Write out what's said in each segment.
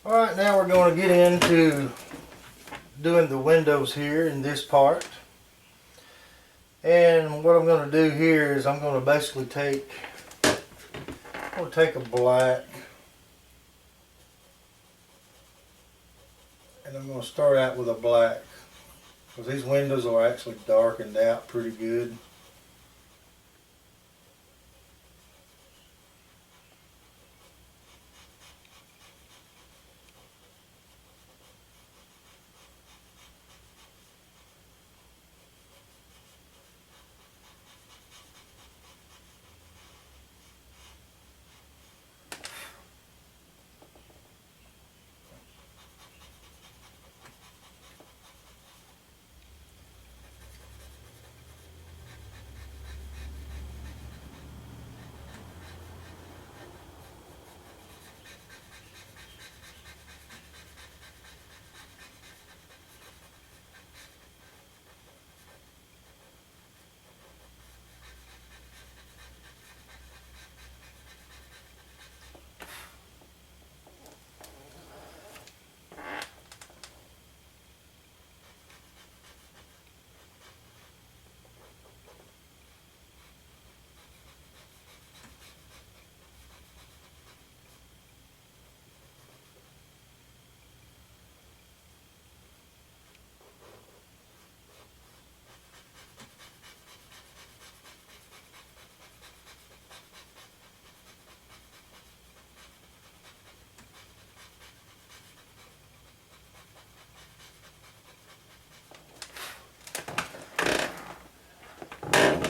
Alright, now we're going to get into doing the windows here in this part. And what I'm going to do here is I'm going to basically take a black, and I'm going to start out with a black because these windows are actually darkened out pretty good.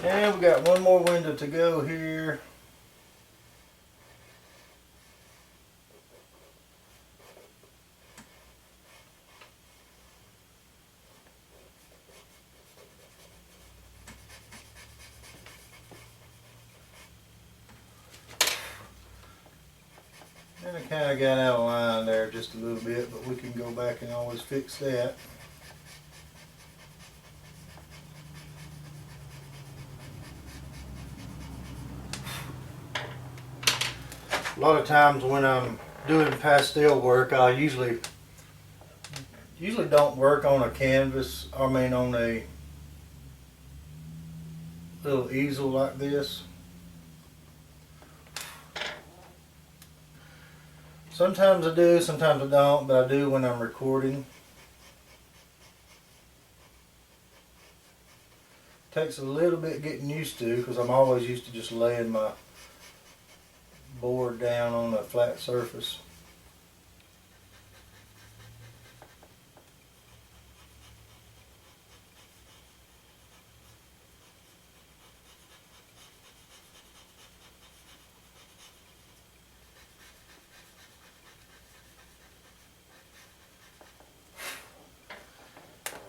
And we got one more window to go here. And I kind of got out of line there just a little bit, but we can go back and always fix that. A lot of times when I'm doing pastel work, I usually don't work on a canvas, on a little easel like this. Sometimes I do, sometimes I don't, but I do when I'm recording. Takes a little bit getting used to because I'm always used to just laying my board down on a flat surface.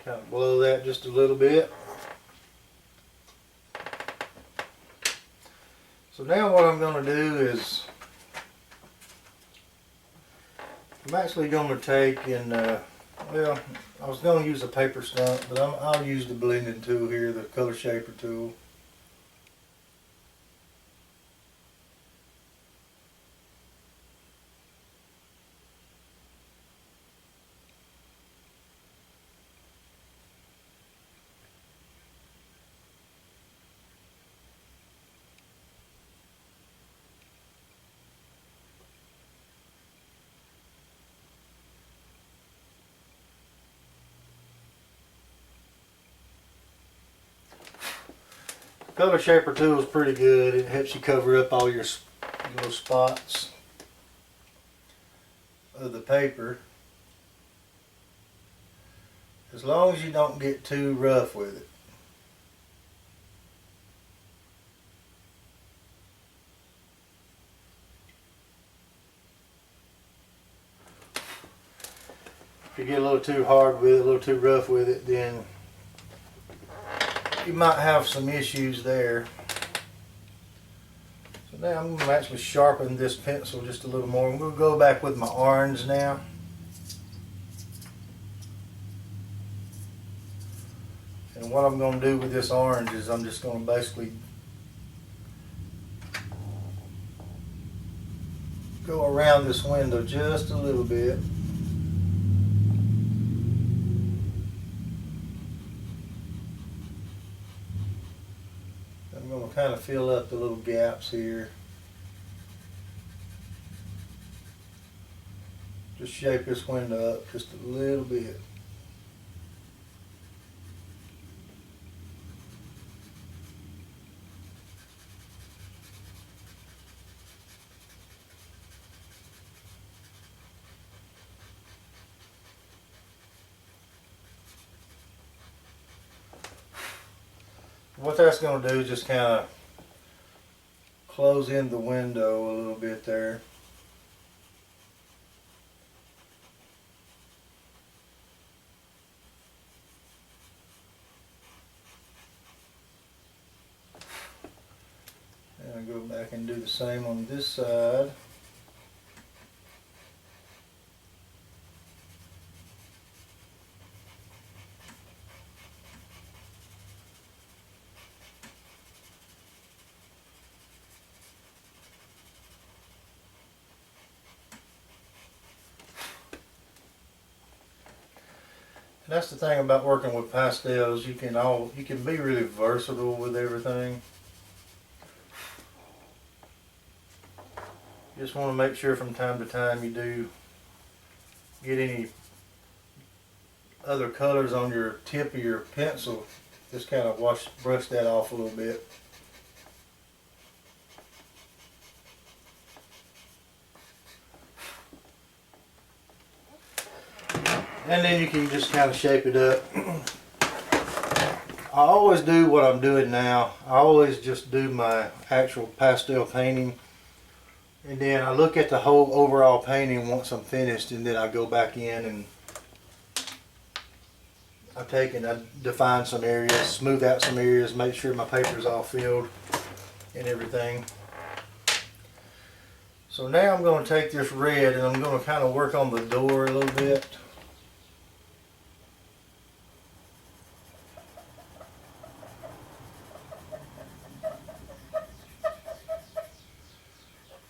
Kind of blow that just a little bit. So now what I'm going to do is I'm actually going to take and well, I was going to use a paper stump, but I'll use the blending tool here, the color shaper tool. Color shaper tool is pretty good. It helps you cover up all your little spots of the paper, as long as you don't get too rough with it. If you get a little too hard with it, a little too rough with it, then you might have some issues there. So now I'm going to actually sharpen this pencil just a little more. I'm going to go back with my orange now. And what I'm going to do with this orange is I'm just going to basically go around this window just a little bit. I'm going to kind of fill up the little gaps here. Just shape this window up just a little bit. What that's going to do is just kind of close in the window a little bit there. And I go back and do the same on this side. And that's the thing about working with pastels. You can be really versatile with everything. You just want to make sure from time to time you do get any other colors on your tip of your pencil. Just kind of brush that off a little bit. And then you can just kind of shape it up. I always do what I'm doing now. I always just do my actual pastel painting, and then I look at the whole overall painting once I'm finished, and then I go back in and I take and I define some areas, smooth out some areas, make sure my paper's all filled and everything. So now I'm going to take this red and I'm going to kind of work on the door a little bit.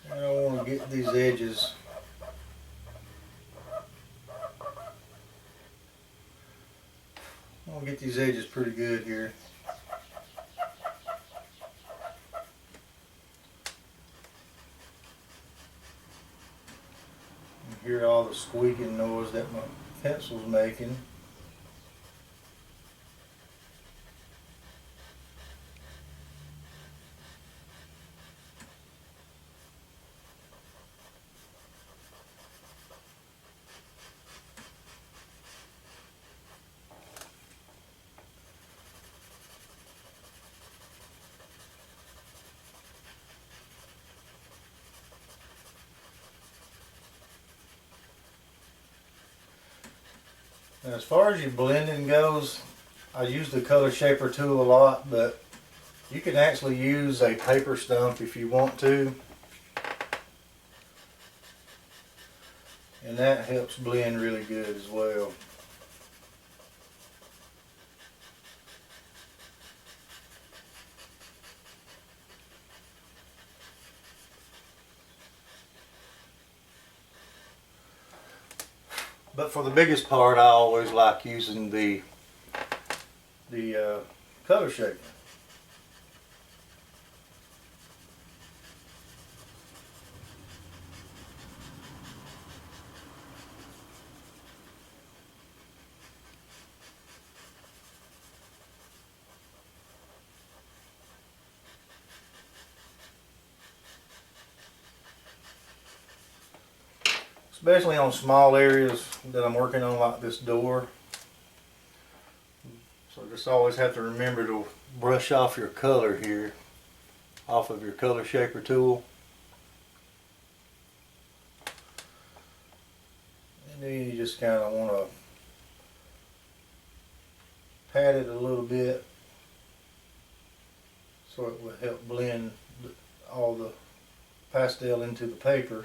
I want to get these edges. I want to get these edges pretty good here. You hear all the squeaking noise that my pencil's making. Now, as far as your blending goes, I use the color shaper tool a lot, but you can actually use a paper stump if you want to, and that helps blend really good as well. But for the biggest part, I always like using the color shaper. Especially on small areas that I'm working on, like this door. So just always have to remember to brush off your color here, off of your color shaper tool. And then you just kind of want to pat it a little bit so it will help blend all the pastel into the paper.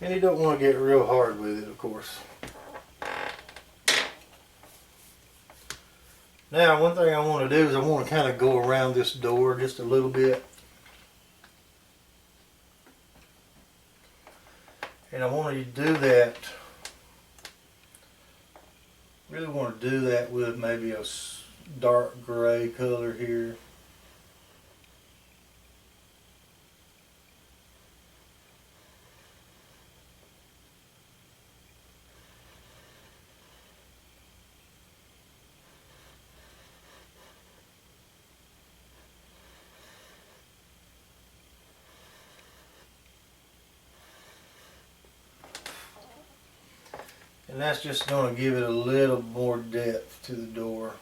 And you don't want to get real hard with it, of course. Now, one thing I want to do is I want to kind of go around this door just a little bit. And I want to do that, really want to do that with maybe a dark gray color here. And that's just going to give it a little more depth to the door.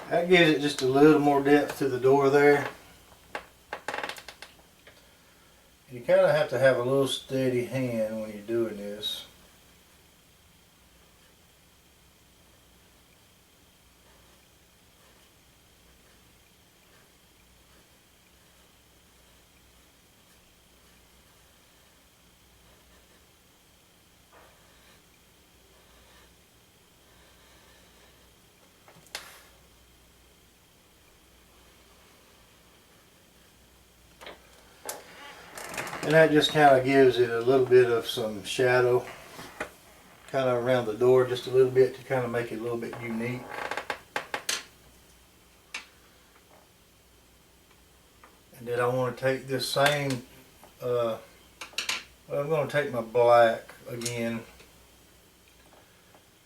That gives it just a little more depth to the door there. You kind of have to have a little steady hand when you're doing this. And that just kind of gives it a little bit of some shadow kind of around the door just a little bit to kind of make it a little bit unique. And then I want to take this same, I'm going to take my black again.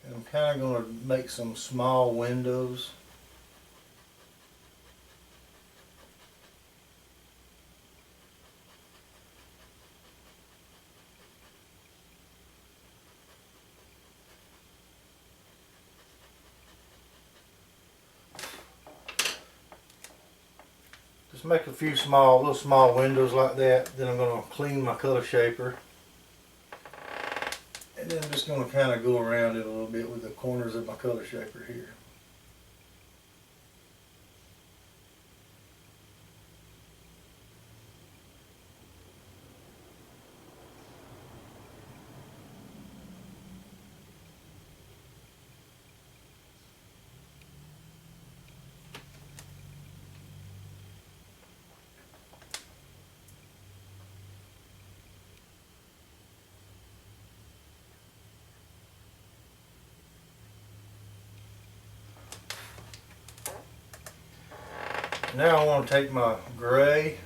And I'm kind of going to make some small windows. Just make a few little small windows like that. Then I'm going to clean my color shaper. And then I'm just going to kind of go around it a little bit with the corners of my color shaper here. Now I want to take my gray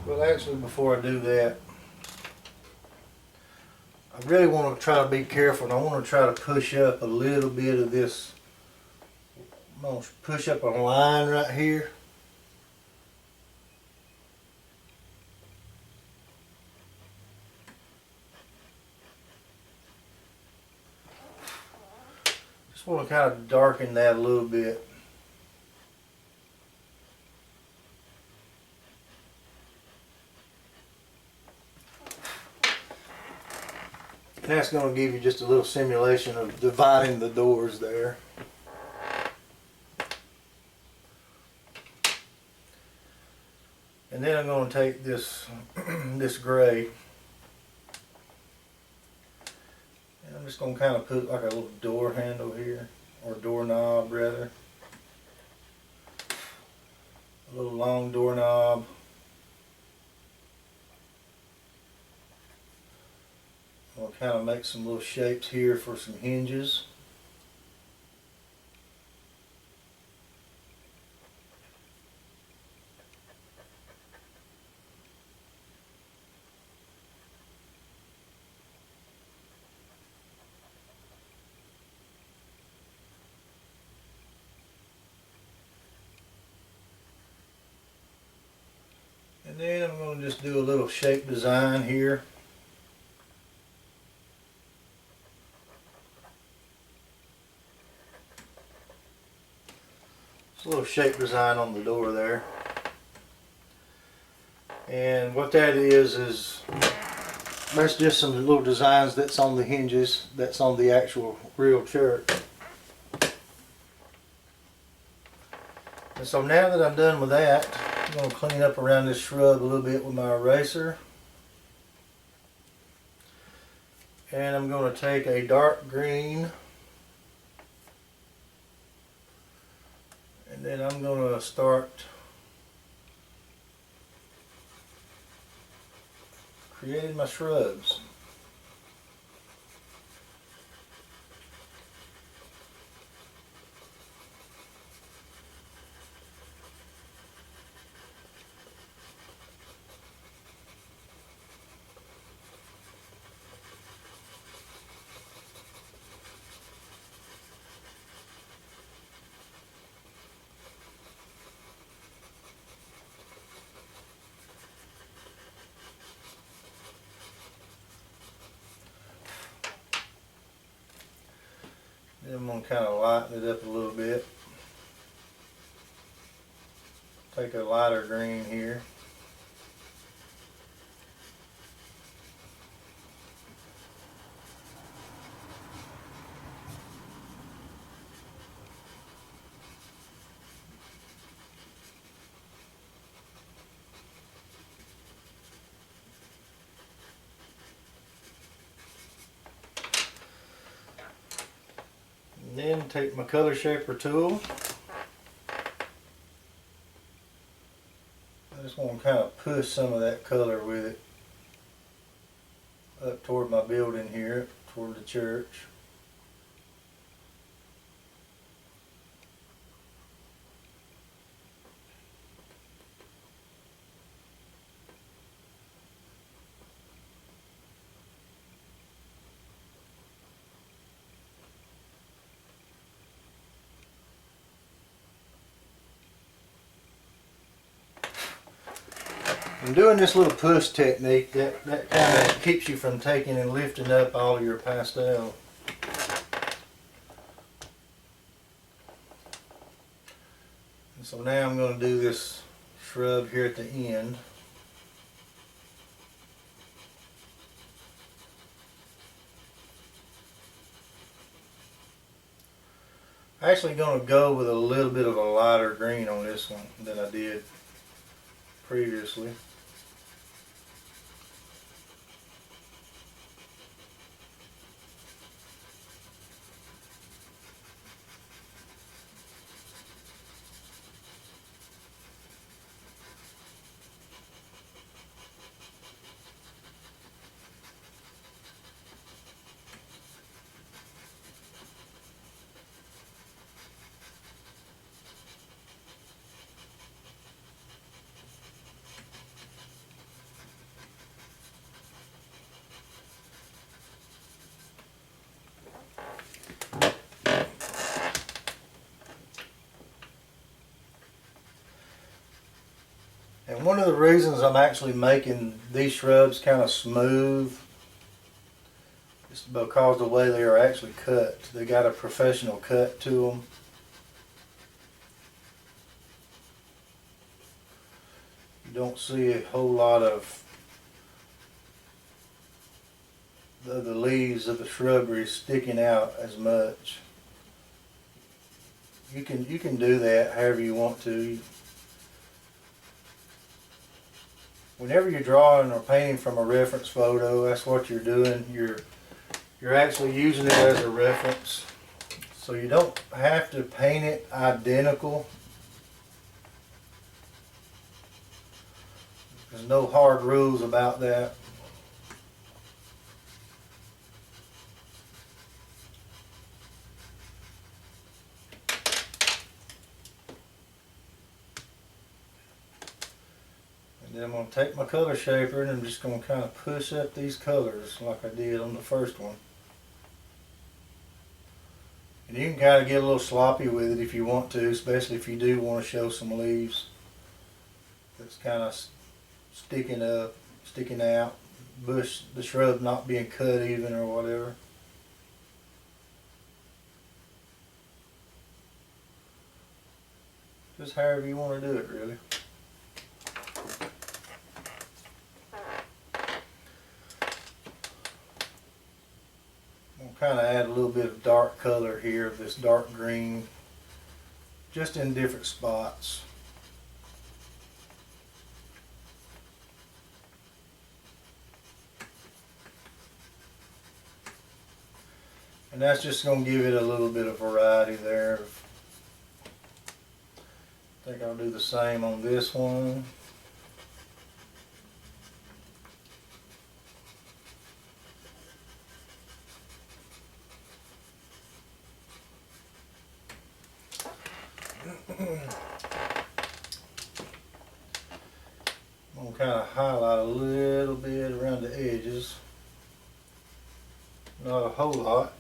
well, actually before I do that, I really want to try to be careful, and I want to try to push up a little bit of this. I'm going to push up a line right here. Just want to kind of darken that a little bit. And that's going to give you just a little simulation of dividing the doors there. And then I'm going to take this this gray, and I'm just going to kind of put like a little door handle here, or doorknob rather. A little long doorknob. I'll kind of make some little shapes here for some hinges. And And then I'm going to just do a little shape design here. Just a little shape design on the door there. And what that is that's just some little designs that's on the hinges, that's on the actual real church. And so now that I'm done with that, I'm going to clean up around this shrub a little bit with my eraser. And I'm going to take a dark green, and then I'm going to start creating my shrubs. Then I'm going to kind of lighten it up a little bit. Take a lighter green here. And then take my color shaper tool. I just want to kind of push some of that color with it up toward my building here, toward the church. I'm doing this little push technique that kind of keeps you from taking and lifting up all of your pastel. And so now I'm going to do this shrub here at the end. I'm actually going to go with a little bit of a lighter green on this one than I did previously. And one of the reasons I'm actually making these shrubs kind of smooth is because of the way they are actually cut. They got a professional cut to them. You don't see a whole lot of the leaves of the shrubbery sticking out as much. You can do that however you want to. Whenever you're drawing or painting from a reference photo, that's what you're doing. You're actually using it as a reference. So you don't have to paint it identical. There's no hard rules about that. Then I'm going to take my color shaper and I'm just going to kind of push up these colors like I did on the first one. And you can kind of get a little sloppy with it if you want to, especially if you do want to show some leaves that's kind of sticking up, sticking out, bush, the shrub not being cut even or whatever. Just however you want to do it, really. I'll kind of add a little bit of dark color here, this dark green, just in different spots. And that's just going to give it a little bit of variety there. I think I'll do the same on this one. I'm going to kind of highlight a little bit around the edges. Not a whole lot.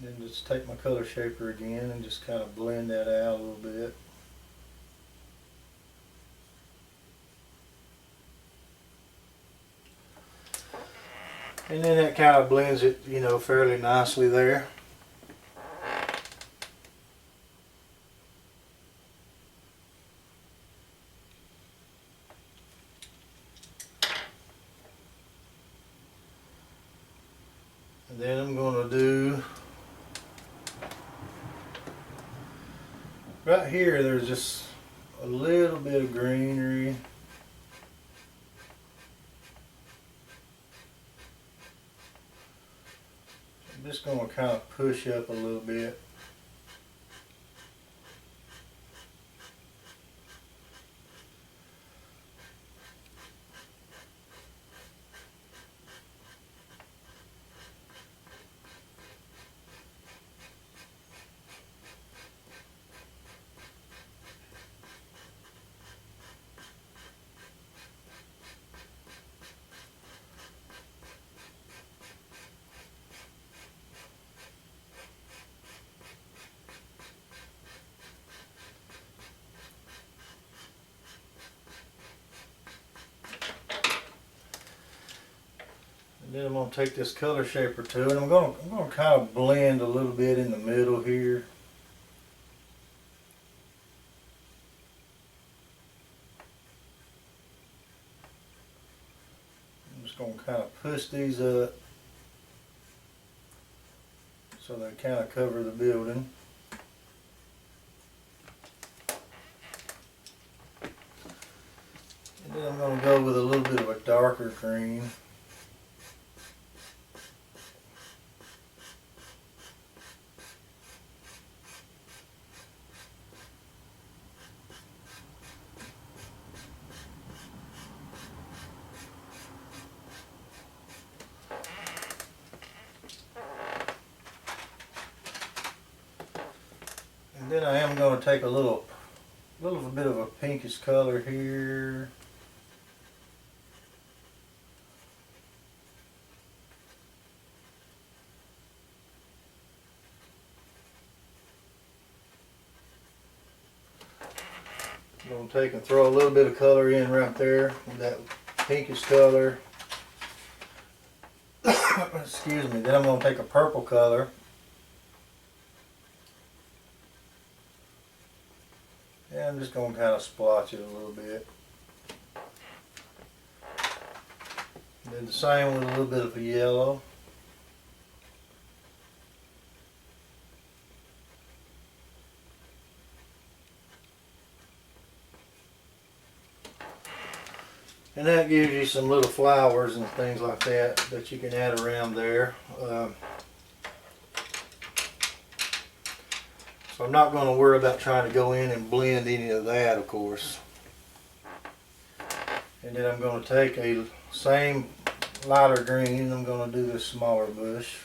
And then just take my color shaper again and just kind of blend that out a little bit. And then that kind of blends it, you know, fairly nicely there. And then I'm going to do, right here there's just a little bit of greenery. I'm just going to kind of push up a little bit. And then I'm going to take this color shaper too, and I'm going to kind of blend a little bit in the middle here. I'm just going to kind of push these up so they kind of cover the building. And then I'm going to go with a little bit of a darker green. And then I am going to take a little bit of a pinkish color here. I'm going to take and throw a little bit of color in right there with that pinkish color. Excuse me. Then I'm going to take a purple color. And I'm just going to kind of splotch it a little bit. And then the same with a little bit of a yellow. And that gives you some little flowers and things like that you can add around there. So I'm not going to worry about trying to go in and blend any of that, of course. And then I'm going to take a same lighter green and I'm going to do this smaller bush.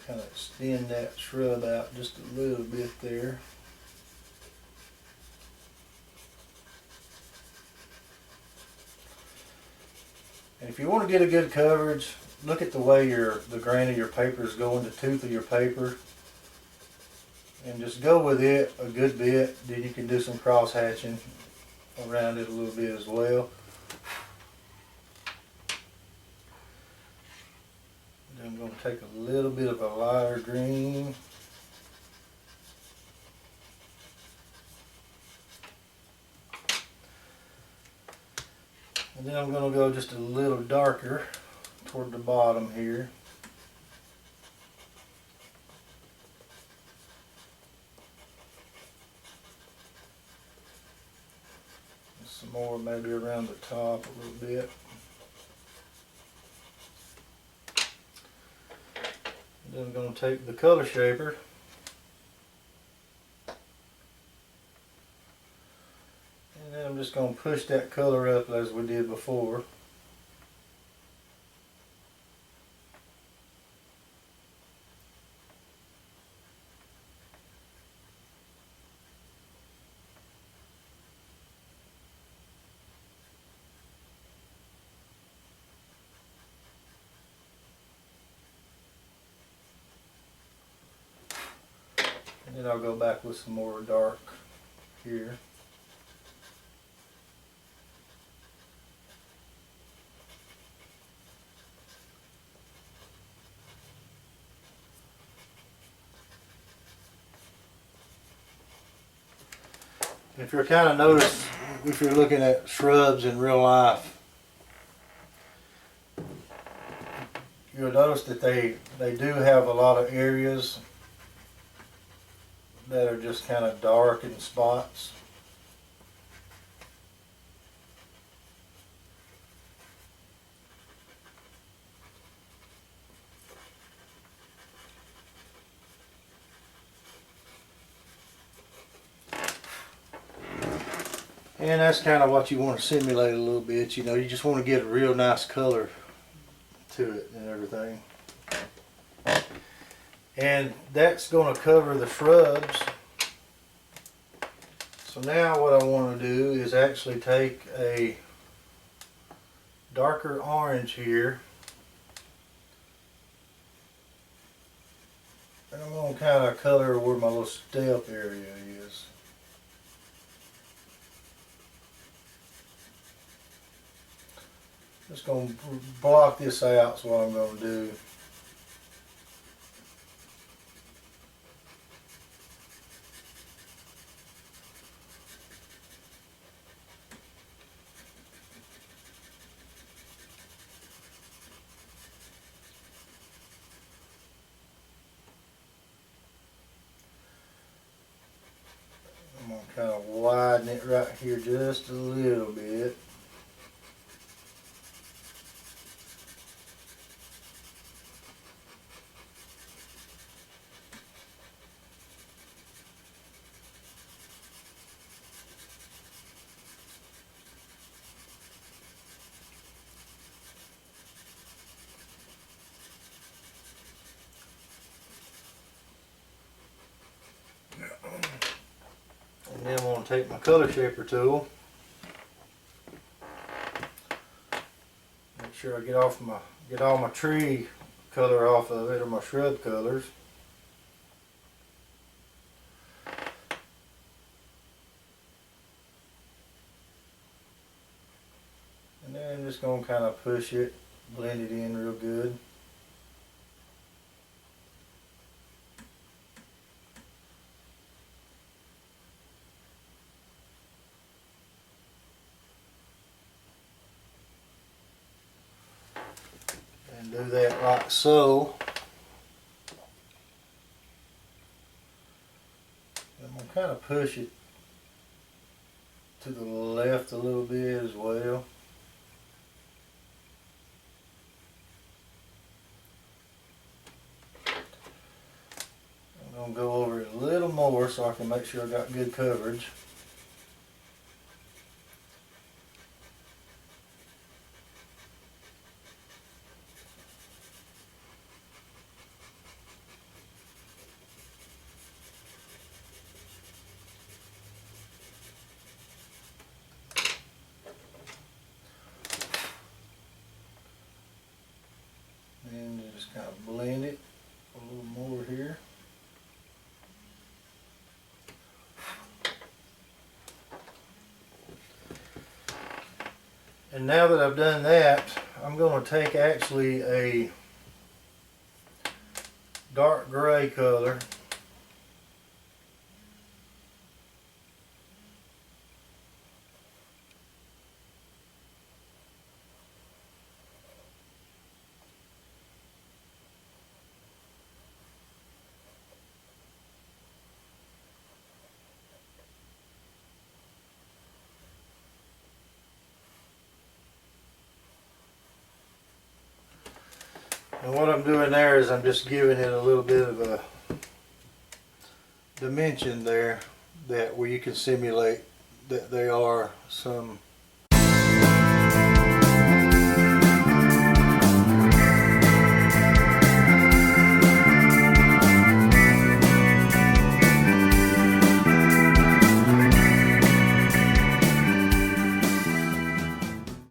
Kind of extend that shrub out just a little bit there. And if you want to get a good coverage, look at the way the grain of your paper is going, the tooth of your paper, and just go with it a good bit. Then you can do some cross hatching around it a little bit as well. Then I'm going to take a little bit of a lighter green. And then I'm going to go just a little darker toward the bottom here. And some more maybe around the top a little bit. And then I'm going to take the color shaper and then I'm just going to push that color up as we did before. And then I'll go back with some more dark here. If you're kind of notice, if you're looking at shrubs in real life, you'll notice that they do have a lot of areas that are just kind of dark in spots. And that's kind of what you want to simulate a little bit. You know, you just want to get a real nice color to it and everything. And that's going to cover the shrubs. So now what I want to do is actually take a darker orange here. And I'm going to kind of color where my little step area is. Just going to block this out is what I'm going to do. I'm going to kind of widen it right here just a little bit. And then I'm going to take my color shaper tool. Make sure I get all my tree color off of it, or my shrub colors. And then I'm just going to kind of push it, blend it in real good. And do that like so. I'm going to kind of push it to the left a little bit as well. I'm going to go over it a little more so I can make sure I got good coverage. and just kind of blend it a little more here. And now that I've done that, I'm going to take actually a dark gray color and what I'm doing there is I'm just giving it a little bit of a dimension there that where you can simulate that there are some